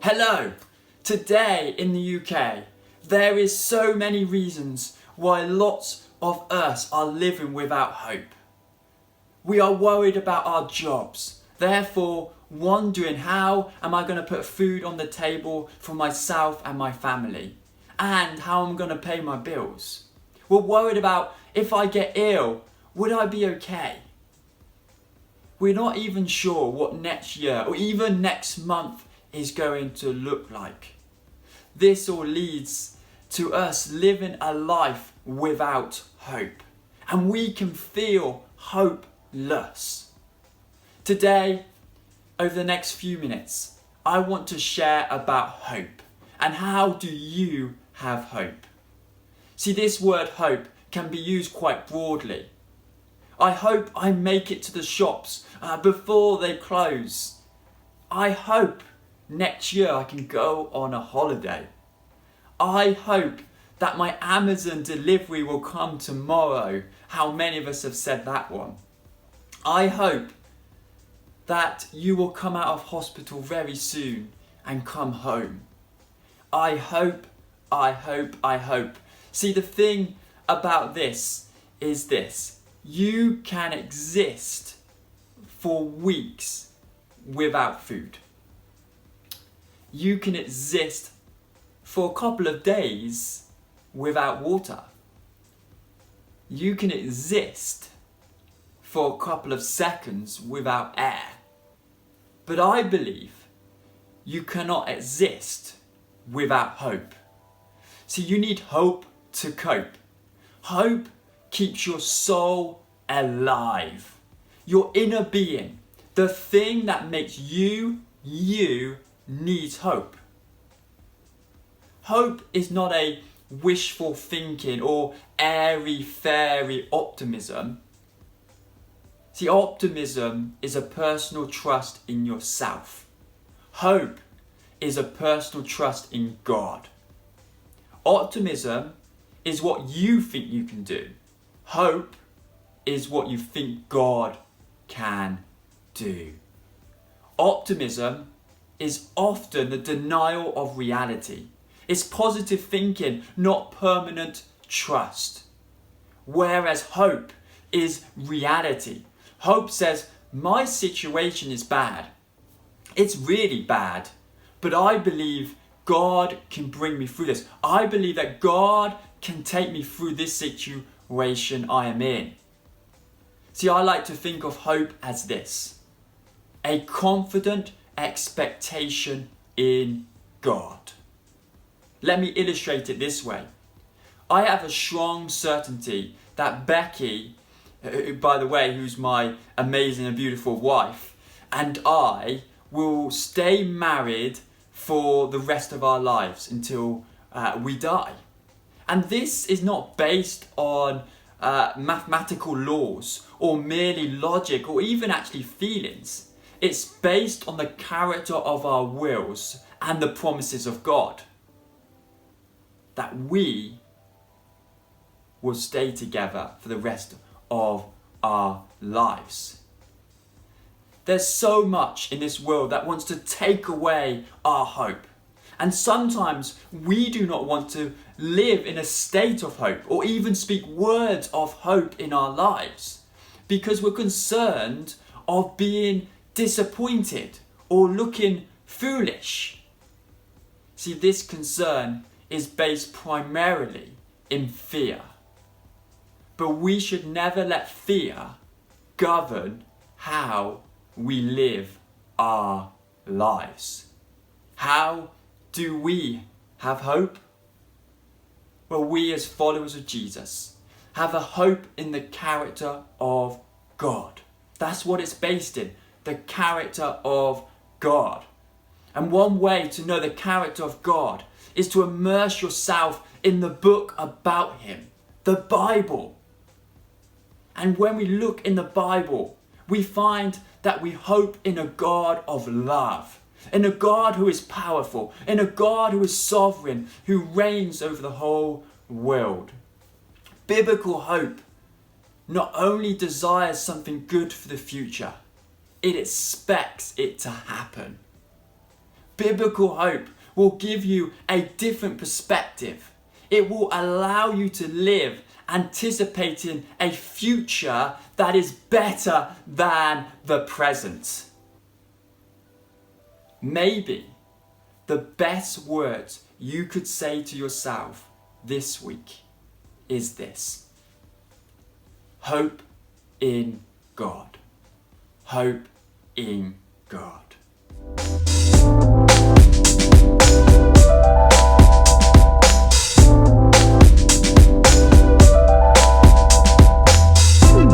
Hello! Today in the UK, there is so many reasons why lots of us are living without hope. We are worried about our jobs, therefore wondering how am I going to put food on the table for myself and my family, and how I'm going to pay my bills. We're worried about if I get ill, would I be okay? We're not even sure what next year or even next month is going to look like. This all leads to us living a life without hope, and we can feel hopeless. Today, over the next few minutes, I want to share about hope and how do you have hope. See, this word hope can be used quite broadly. I hope I make it to the shops before they close. I hope next year I can go on a holiday. I hope that my Amazon delivery will come tomorrow. How many of us have said that one? I hope that you will come out of hospital very soon and come home. I hope. See, the thing about this is this. You can exist for weeks without food. You can exist for a couple of days without water. You can exist for a couple of seconds without air. But I believe you cannot exist without hope. See, you need hope to cope. Hope keeps your soul alive. Your inner being, the thing that makes you needs hope. Hope is not a wishful thinking or airy-fairy optimism. See, optimism is a personal trust in yourself. Hope is a personal trust in God. Optimism is what you think you can do. Hope is what you think God can do. Optimism is often the denial of reality. It's positive thinking, not permanent trust. Whereas hope is reality. Hope says, my situation is bad. It's really bad. But I believe God can bring me through this. I believe that God can take me through this situation I am in. See, I like to think of hope as this. A confident expectation in God. Let me illustrate it this way. I have a strong certainty that Becky, by the way, who's my amazing and beautiful wife, and I will stay married for the rest of our lives until we die. And this is not based on mathematical laws or merely logic or even actually feelings. It's based on the character of our wills and the promises of God. That we will stay together for the rest of our lives. There's so much in this world that wants to take away our hope. And sometimes we do not want to live in a state of hope or even speak words of hope in our lives because we're concerned of being disappointed or looking foolish. See, this concern is based primarily in fear. But we should never let fear govern how we live our lives. How do we have hope? Well, we as followers of Jesus have a hope in the character of God. That's what it's based in, the character of God. And one way to know the character of God is to immerse yourself in the book about Him, the Bible. And when we look in the Bible, we find that we hope in a God of love, in a God who is powerful, in a God who is sovereign, who reigns over the whole world. Biblical hope not only desires something good for the future, it expects it to happen. biblical hope will give you a different perspective. It will allow you to live anticipating a future that is better than the present. Maybe the best words you could say to yourself this week is this: hope in God. Hope in God.